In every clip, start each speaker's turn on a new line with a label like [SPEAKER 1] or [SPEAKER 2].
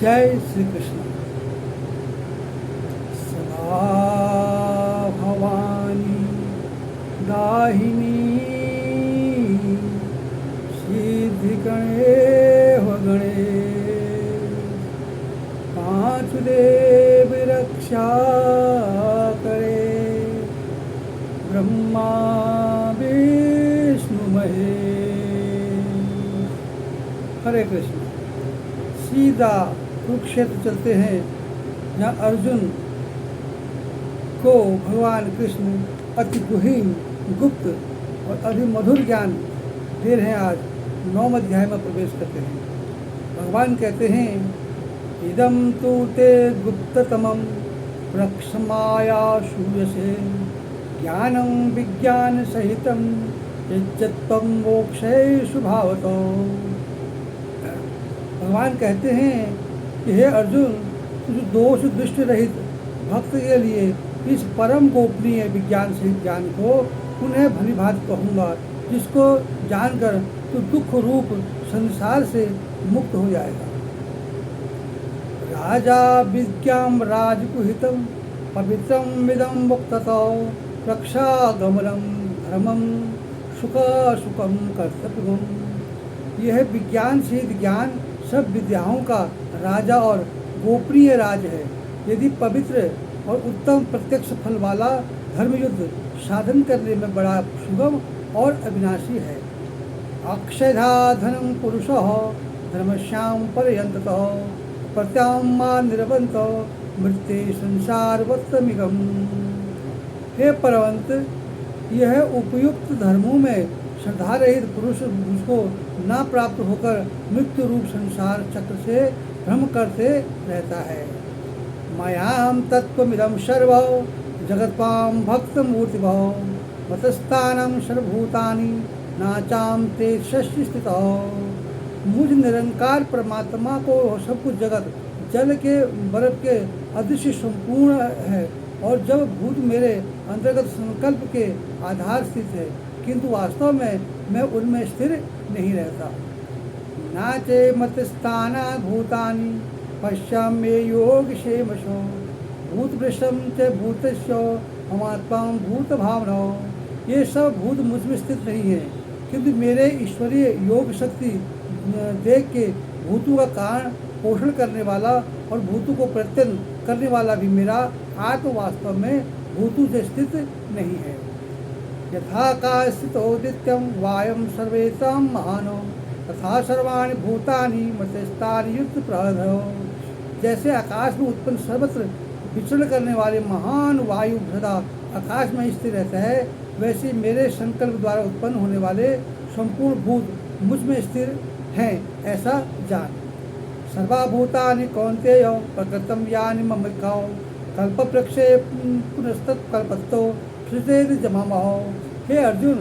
[SPEAKER 1] जय श्री कृष्ण। सदा भवानी दाहिनी सिद्धि गणे पांच देव रक्षा करे, ब्रह्मा विष्णु महेश। हरे कृष्ण। सीधा कुरुक्षेत्र चलते हैं, जहाँ अर्जुन को भगवान कृष्ण अति गुहीन, गुप्त और अति मधुर ज्ञान दे रहे हैं। आज 9वें अध्याय में प्रवेश करते हैं। भगवान कहते हैं, इदं तु ते गुप्ततमं प्रक्षमाया शूयसे, ज्ञानं विज्ञान सहितं यच्चत्वं मोक्षेषु भावतो। भगवान कहते हैं कि हे अर्जुन, तुझ दोष दृष्टि रहित भक्त के लिए इस परम गोपनीय विज्ञान सहित ज्ञान को उन्हें भली भांति कहूँगा, जिसको जानकर तू दुख रूप संसार से मुक्त हो जाएगा। राजा विज्ञान राजकुहितम पवित्रम विदम मुक्ततो, रक्षा गमनम धर्मम सुख सुखम कर्तव्यम। यह विज्ञान सहित ज्ञान सब विद्याओं का राजा और गोपनीय राज है। यदि पवित्र और उत्तम प्रत्यक्ष फल वाला धर्मयुद्ध साधन करने में बड़ा सुगम और अविनाशी है। अक्षयधा धनम पुरुषः धर्मश्याम पर्यन्ततः, प्रत्याम्मा निरवंत मृत्ये संसारवत्तमिगम। हे परवंत, यह उपयुक्त धर्मों में श्रद्धा रहित पुरुष उसको ना प्राप्त होकर मृत्यु रूप संसार चक्र से भ्रम करते रहता है। मयाम तत्त्वमिदं सर्वं जगत्पां भक्तमूर्तिभव, मतस्थानं सर्वभूतानि नाचाम ते षष्ठी स्थितौ। मुझ निरंकार परमात्मा को सब कुछ जगत जल के बर्फ के अदृश्य संपूर्ण है, और जब भूत मेरे अंतर्गत संकल्प के आधार स्थित है, किंतु वास्तव में मैं उनमें स्थिर नहीं रहता। नाचे मतस्थाना भूतानि पश्याम्ये योग क्षेमशो, भूत वृषम च भूतस्यो ममात्मा भूत भावनो। ये सब भूत मुझ में स्थित नहीं है, किंतु मेरे ईश्वरीय योग शक्ति देख के भूतों का कारण पोषण करने वाला और भूतों को प्रत्यन करने वाला भी मेरा आत्म वास्तव में भूतों से स्थित नहीं है। यथाकाश स्थितोदित्यं वायं सर्वेषां महानो, तथा सर्वाणि भूतानि मतस्थानि युक्त प्रहरो। जैसे आकाश में उत्पन्न सर्वत्र विचरण करने वाले महान वायु सदा आकाश में स्थिर रहता है, वैसे मेरे संकल्प द्वारा उत्पन्न होने वाले संपूर्ण भूत मुझ में स्थिर हैं, ऐसा जान। सर्वभूतानि कौन्तेय प्रकृतं यानि ममिकाओ, कल्पवृक्षे पुनस्तत्कल्पतो सृजेति जमामहो। हे अर्जुन,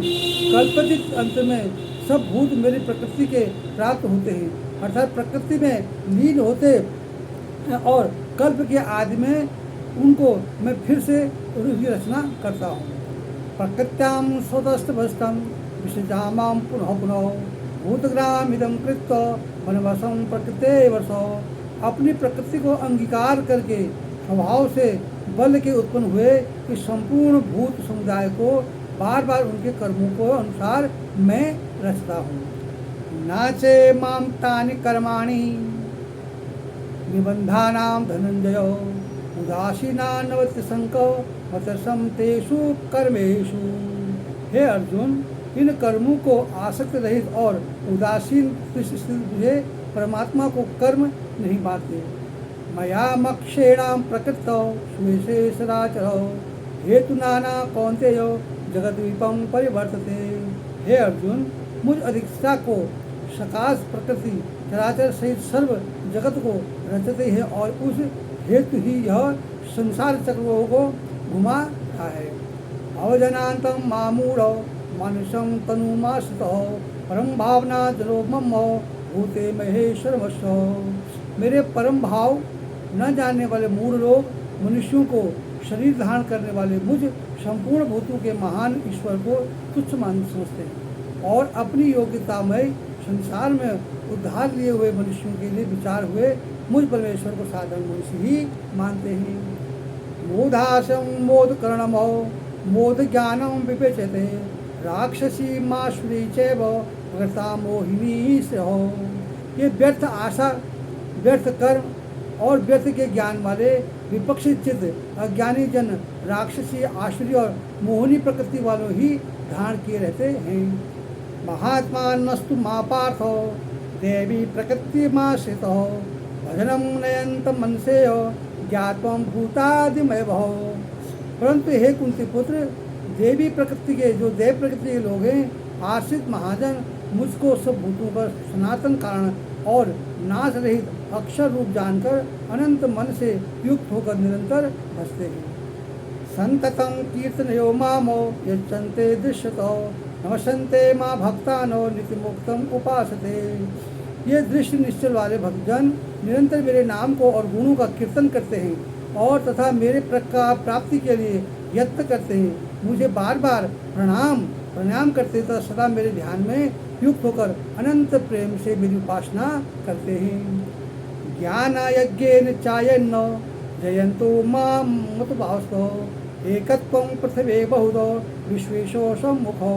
[SPEAKER 1] कल्पतिक अंत में सब भूत मेरी प्रकृति के प्राप्त होते हैं, अर्थात प्रकृति में लीन होते हैं, और कल्प के आदि में उनको मैं फिर से उनकी रचना करता हूँ। प्रकृत्यां स्वतस्तभस्तं विसृजामां पुनः पुनः, भूतग्रामिदं कृत्वा वनवसं प्रकृते वसो। अपनी प्रकृति को अंगीकार करके स्वभाव से बल के उत्पन्न हुए इस संपूर्ण भूत समुदाय को बार बार उनके कर्मों को अनुसार मैं रचता हूँ। नाचे माम तानि कर्माणि निबंधानां धनंजयो, उदासीना नवति संको मतसम तेषु कर्मेषु। हे अर्जुन, इन कर्मों को आसक्त रहित और उदासीन मुझे परमात्मा को कर्म नहीं बांधते। मया मक्षेणां प्रकृतौ सुविशेषराचरौ, हेतु नाना कौन्तेयो जगद्वीपं परिवर्तते। हे अर्जुन, मुझ अधिष्ठा को सकाश प्रकृति चराचर सहित सर्व जगत को रचते हैं, और उस हेतु ही यह संसार चक्रों को घुमा रहा है। अवजनान्तं मामूढ़ो मानुषं तनुमाश्रितो, परम भावना जरो मम भूते महेश्वरमस्यो। मेरे परम भाव न जानने वाले मूढ़ लोग मनुष्यों को शरीर धारण करने वाले मुझ संपूर्ण भूतों के महान ईश्वर को तुच्छ मान समझते हैं, और अपनी योग्यता में संसार में उद्धार लिए हुए मनुष्यों के लिए विचार हुए मुझ परमेश्वर को साधारण मनुष्य ही मानते हैं। मोदासम मोद करणमो मोद ज्ञानम विवेचते राक्षसी मासुरी चैव भगता मोहिनी से हो। ये व्यर्थ आशा, व्यर्थ कर्म और व्यर्थ के ज्ञान वाले विपक्षी चित्त अज्ञानी जन राक्षसी, आसुरी और मोहिनी प्रकृति वालों ही धारण किए रहते हैं। महात्मा नस्तु मा पार्थो देवी प्रकृति माश्रित हो भजनम नयंत मनसे हो ज्ञातम भूतादिमय भव। परंतु हे कुंती पुत्र, देवी प्रकृति के जो देव प्रकृति के लोग हैं, आश्रित महाजन मुझको सब भूतों का सनातन कारण और नाश रहित अक्षर रूप जानकर अनंत मन से युक्त होकर निरंतर भजते हैं। संततम कीर्तनयो मामो यच्चन्ते दृश्यतो नमस्ते माँ भक्तानो नित्य मुक्तम उपासते। ये दृश्य निश्चल वाले भक्तजन निरंतर मेरे नाम को और गुणों का कीर्तन करते हैं और तथा मेरे प्राप्ति के लिए यत्न करते हैं। मुझे बार बार प्रणाम करते तथा सदा मेरे ध्यान में युक्त होकर अनंत प्रेम से मेरी उपासना करते हैं। ज्ञान यज्ञेन चायन्न जयंतो मां मत भावस्तो एकत्वं पृथ्वी बहुधो विश्वेशो सम्मुखो।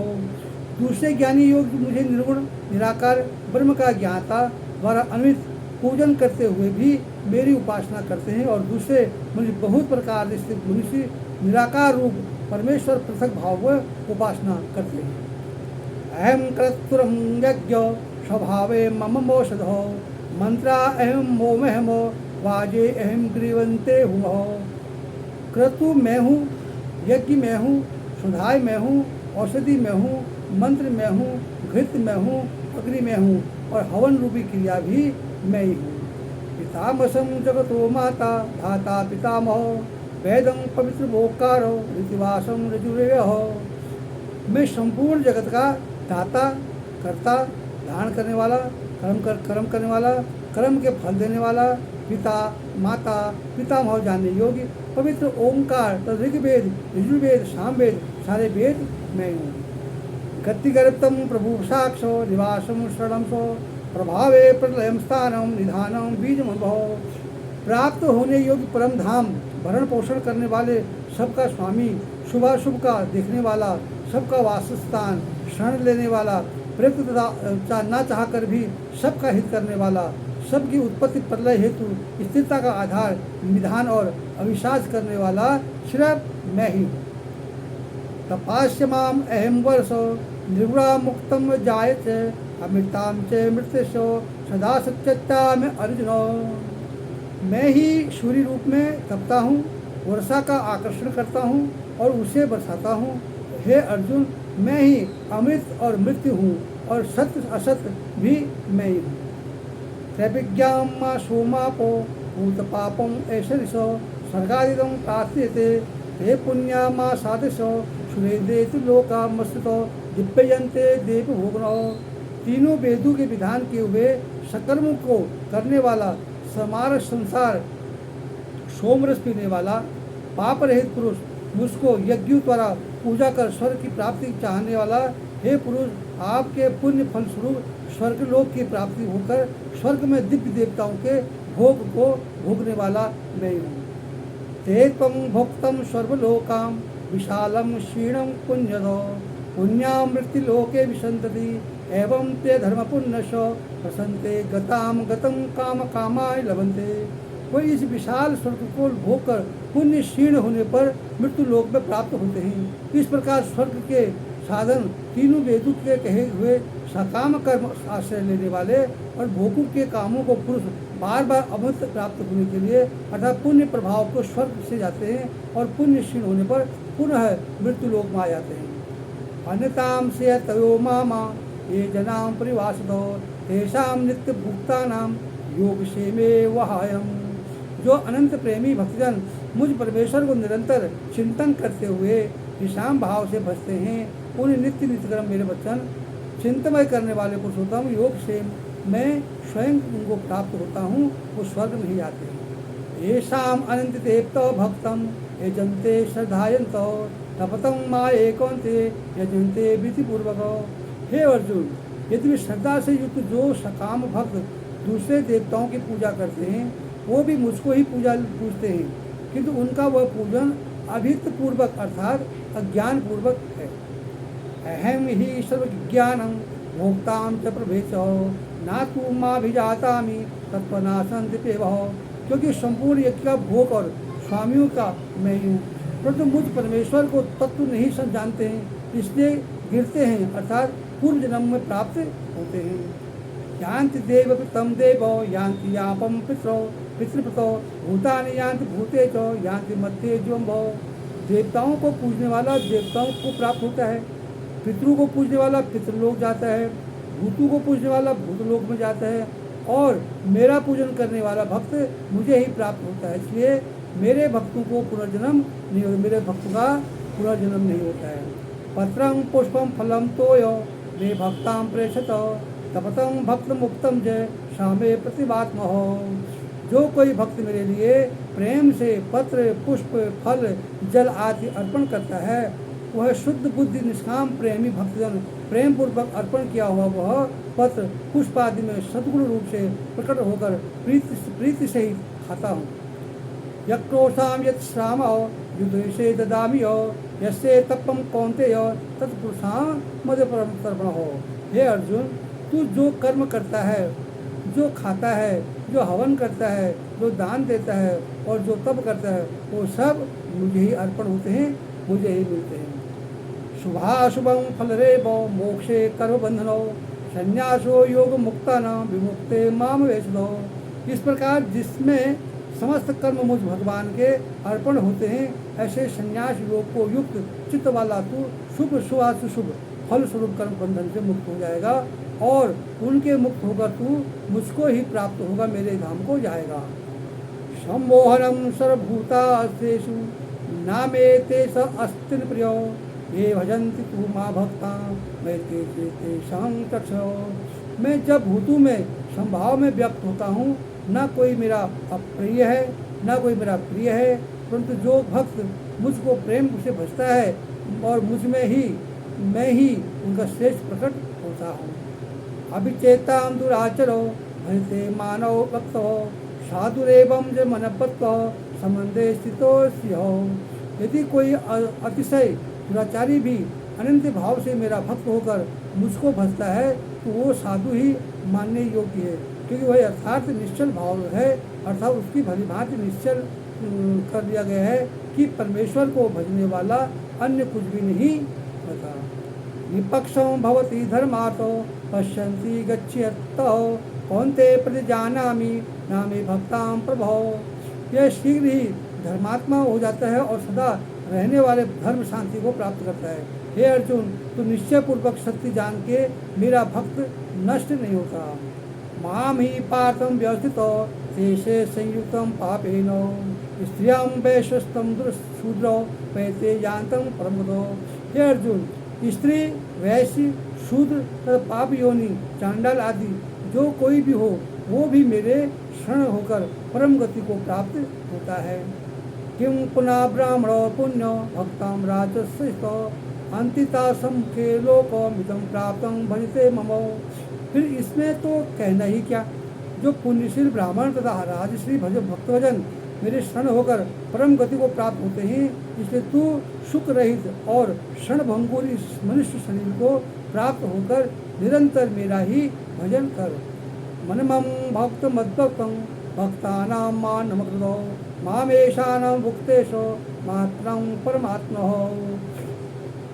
[SPEAKER 1] दूसरे ज्ञानी योग मुझे निर्गुण निराकार ब्रह्म का ज्ञाता द्वारा अन्वित पूजन करते हुए भी मेरी उपासना करते हैं, और दूसरे मुझे बहुत प्रकार से मनुष्य निराकार रूप परमेश्वर पृथक भाव उपासना करते हैं। अहम क्रतुरम यज्ञ स्वभावे मम मोषधो मंत्रा अहम मोमहमो वाजे अहम ग्रीवंते हुआ। क्रतु मैं हूँ, यज्ञ मैं हूँ, सुधाय मैं हूँ, औषधि मैं हूँ, मंत्र मैं हूँ, घृत मैं हूँ, अग्नि मैं हूँ और हवन रूपी क्रिया भी मैं ही हूँ। पितामसम जगतो माता धाता पितामहो वेदम पवित्र भोकारो ऋतिवासम रजुरेह। मैं संपूर्ण जगत का दाता, कर्ता, धारण करने वाला, कर्म करने वाला, कर्म के फल देने वाला, पिता, माता, पितामह जानने योग्य, पवित्र ओंकार तथा ऋग्वेद, यजुर्वेद, सामवेद सारे वेद मैं हूँ। गतिगर्तम प्रभु साक्षो निवासम शरणम सो प्रभावे प्रलयम स्थानम निधानम बीजमभव। प्राप्त होने योग्य परम धाम, भरण पोषण करने वाले, सबका स्वामी, शुभाशुभ का देखने वाला, सबका वासस्थान, शरण लेने वाला, प्रयुक्त तथा न चाह कर भी सबका हित करने वाला, सबकी उत्पत्ति प्रलय हेतु स्थिरता का आधार, निधान और अविश्वास करने वाला सिर्फ मैं ही हूँ। तपास्य माम अहम वर्षो निर्गुणा मुक्तम जायते अमृताम च मृत्यशो सदा सत्यता में अर्जुनो। मैं ही सूर्य रूप में तपता हूँ, वर्षा का आकर्षण करता हूँ और उसे बरसाता हूँ। हे अर्जुन, मैं ही अमृत और मृत्यु हूँ और सत्य असत्य भी मैं ही हूँ। त्रैविज्ञाम मा सोमापो भूत पापम ऐश्वर्यो स्वर्गादिदम प्रार्थ्यते हे पुण्या मा साधसो सुरेदेतु लोका मस्ततो दिव्ययन्ते देव भोगनो। तीनों वेदों के विधान किए हुए सकर्मों को करने वाला, समार संसार सोमरस पीने वाला, पाप रहित पुरुष, मुझको यज्ञों द्वारा पूजा कर स्वर्ग की प्राप्ति चाहने वाला, हे पुरुष, आपके पुण्य फल स्वरूप स्वर्गलोक की प्राप्ति होकर स्वर्ग में दिव्य देवताओं के भोग को भोगने वाला मैं हूँ। ते त्वं भोक्तम सर्वलोकाम विशालम क्षीणम पुण्यदो पुण्यामृत्युलोके विसंतति एवं ते धर्म पुण्यशो प्रसन्ते गताम गतम काम कामाय लभन्ते। वही इस विशाल स्वर्ग को भोग कर पुण्य क्षीण होने पर मृत्यु लोक में प्राप्त होते हैं। इस प्रकार स्वर्ग के साधन तीनों वेदों के कहे हुए सकाम कर्म आश्रय लेने वाले और भोगों के कामों को पुरुष बार बार अमृत प्राप्त होने के लिए अर्थात पुण्य प्रभाव को स्वर्ग से जाते हैं और पुण्य क्षीण होने पर पुनः मृत्यु लोक में आ जाते हैं। अन्यताम से तयो मामा ये जनाम परिवासदो तेषाम नित्य भुक्तानाम योग से में वहायम। जो अनंत प्रेमी भक्तजन मुझ परमेश्वर को निरंतर चिंतन करते हुए विषाम भाव से भजते हैं, उन्हें नित्य नित्यक्रम मेरे वचन चिंतमय करने वाले पुरुषोत्तम योग से मैं स्वयं उनको प्राप्त होता हूँ, वो स्वर्ग में ही आते हैं। येषाम अनंत देवतो भक्तम यजन्ते श्रद्धायन्तो तपतम माँ एकांते यजन्ते विधिपूर्वक। हे अर्जुन, यदि श्रद्धा से युक्त जो सकाम भक्त दूसरे देवताओं की पूजा करते हैं वो भी मुझको ही पूजते हैं, किंतु उनका वह पूजन अभिक्त पूर्वक अर्थात अज्ञान पूर्वक है। अहम ही सर्वज्ञानम भोक्ताम च प्रभेश ना तू माँ भी जाता मी तत्वनाशन दिपे वह, क्योंकि संपूर्ण यज्ञ का भोग और स्वामियों का मैं हूँ, परंतु मुझ परमेश्वर को तत्व नहीं जानते हैं, इसलिए गिरते हैं अर्थात पूर्व जन्म में प्राप्त होते हैं। यान्ति देव पितम देव यान्ति यापम पितरो पितृपतो भूतानि यान्ति भूते च यान्ति मध्य ज्वम भव। देवताओं को पूजने वाला देवताओं को प्राप्त होता है, पितरों को पूजने वाला पितृलोक जाता है, भूतों को पूजने वाला भूतलोक में जाता है, और मेरा पूजन करने वाला भक्त मुझे ही प्राप्त होता है। इसलिए मेरे भक्तों को पुनर्जन्म नहीं होता, मेरे भक्तों का पुनर्जन्म नहीं होता है। पत्रं पुष्पम फलम तोय मे भक्तां प्रेषत तपतम भक्त मुक्तम जय शामे प्रतिमात्म हो। जो कोई भक्त मेरे लिए प्रेम से पत्र पुष्प फल जल आदि अर्पण करता है वह शुद्ध बुद्धि निष्काम प्रेमी भक्तजन प्रेम पूर्वक अर्पण किया हुआ वह पत्र पुष्प आदि में सद्गुण रूप से प्रकट होकर प्रीति से ही खाता हूँ। यक्रोशाम यत् श्राम युद्ध से ददामी यसे तपम कौंते तत्पुरुषाम मध्य परम तर्पण हो। हे अर्जुन, तू जो कर्म करता है, जो खाता है, जो हवन करता है, जो दान देता है और जो तप करता है वो सब मुझे ही अर्पण होते हैं, मुझे ही मिलते हैं। शुभाशुभम फलरेव मोक्षे कर्म बंधनो संन्यासो योग मुक्ता न विमुक्ते माम वेशदो। इस प्रकार जिसमें समस्त कर्म मुझ भगवान के अर्पण होते हैं ऐसे संन्यास योग को युक्त चित्त वाला तू शुभ शुभ फल स्वरूप कर्म बंधन से मुक्त हो जाएगा और उनके मुक्त होकर तू मुझको ही प्राप्त होगा, मेरे धाम को जाएगा। सम्मोहनम सर्वभूतास्तेषु नामे तेष अस्तिन प्रियो ये भजन्ति तू माँ भक्ता मैं तेषां तक्षो। मैं जब भूतों में संभाव में व्यक्त होता हूँ, ना कोई मेरा अप्रिय है ना कोई मेरा प्रिय है, परंतु जो भक्त मुझको प्रेम से भजता है और मुझ में ही मैं ही उनका श्रेष्ठ प्रकट होता हूँ। अभिचेताम दुराचरो भजते मानव भक्त हो साधुरेवम ज मनपत्व संबंधे स्थितो स्यो। यदि कोई अतिशय दुराचारी भी अनंत भाव से मेरा भक्त होकर मुझको भजता है तो वो साधु ही मानने योग्य है, क्योंकि वह यथार्थ निश्चल भाव है, अर्थात उसकी भलीभांति निश्चल कर दिया गया है कि परमेश्वर को भजने वाला अन्य कुछ भी नहीं होता। निपक्षं भवति धर्मार्थो पश्यन्ति गच्छतो कौन्ते प्रतिजानामि नामे भक्तां प्रभो। यह शीघ्र ही धर्मात्मा हो जाता है और सदा रहने वाले धर्म शांति को प्राप्त करता है। हे अर्जुन, तू निश्चय पूर्वक सत्य जान के मेरा भक्त नष्ट नहीं होता। माम ही पार्थम व्यवस्थितो देशे संयुक्तम पापेन स्त्रियं वैश्यस्तं शूद्रो पैते यान्तं परमगतो। हे अर्जुन, स्त्री वैश्य शूद्र तथा पाप योनि चांडाल आदि जो कोई भी हो वो भी मेरे शरण होकर परम गति को प्राप्त होता है। किं पुनः ब्राह्मणो पुण्यो भक्तां राजस्व अंतिता सम्मुखे लोकमिदं प्राप्तं भजते मम। फिर इसमें तो कहना ही क्या, जो पुण्यशील ब्राह्मण तथा राजश्री भक्तभजन मेरे शरण होकर परम गति को प्राप्त होते हैं, इसलिए तू सुख रहित और क्षण भंगुर इस मनुष्य शरीर को प्राप्त होकर निरंतर मेरा ही भजन कर। मनमं भक्त मद्भक्तं भक्तानां मानमकृतो मामेशानां भुक्तेषो मात्रं परमात्मनो।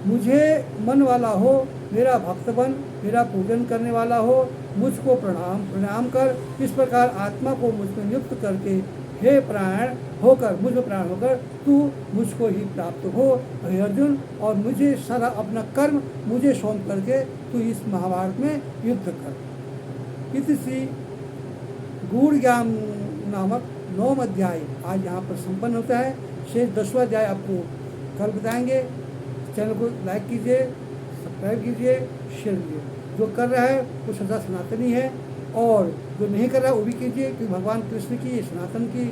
[SPEAKER 1] मुझे मन वाला हो, मेरा भक्त बन, मेरा पूजन करने वाला हो, मुझको प्रणाम कर। इस प्रकार आत्मा को मुझमें नियुक्त करके हे प्राण होकर मुझ में प्राण होकर तू मुझको ही प्राप्त हो हे अर्जुन, और मुझे सारा अपना कर्म मुझे सौंप करके तू इस महाभारत में युद्ध कर। इसी गूढ़ ज्ञान नामक 9वां अध्याय आज यहाँ पर संपन्न होता है। शेष 10वां अध्याय आपको कल बताएंगे। चैनल को लाइक कीजिए, सब्सक्राइब कीजिए, शेयर कीजिए। जो कर रहा है वो सदा सनातनी है और जो नहीं कर रहा वो भी कीजिए, क्योंकि भगवान कृष्ण की सनातन की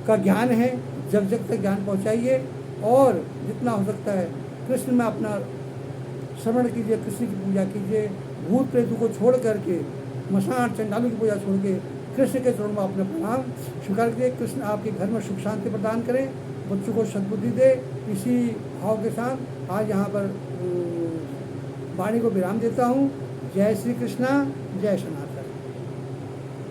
[SPEAKER 1] का ज्ञान है, जग जग तक ज्ञान पहुँचाइए और जितना हो सकता है कृष्ण में अपना श्रवण कीजिए, कृष्ण की पूजा कीजिए। भूत प्रेतों को छोड़ करके, मसान चंडालों की पूजा छोड़ के कृष्ण के चरणों में अपना प्रणाम स्वीकार करके कृष्ण आपके घर में सुख शांति प्रदान करें, बच्चों को सद्बुद्धि दे। इसी भाव के साथ आज यहाँ पर वाणी को विराम देता हूँ। जय श्री कृष्णा, जय सनातन।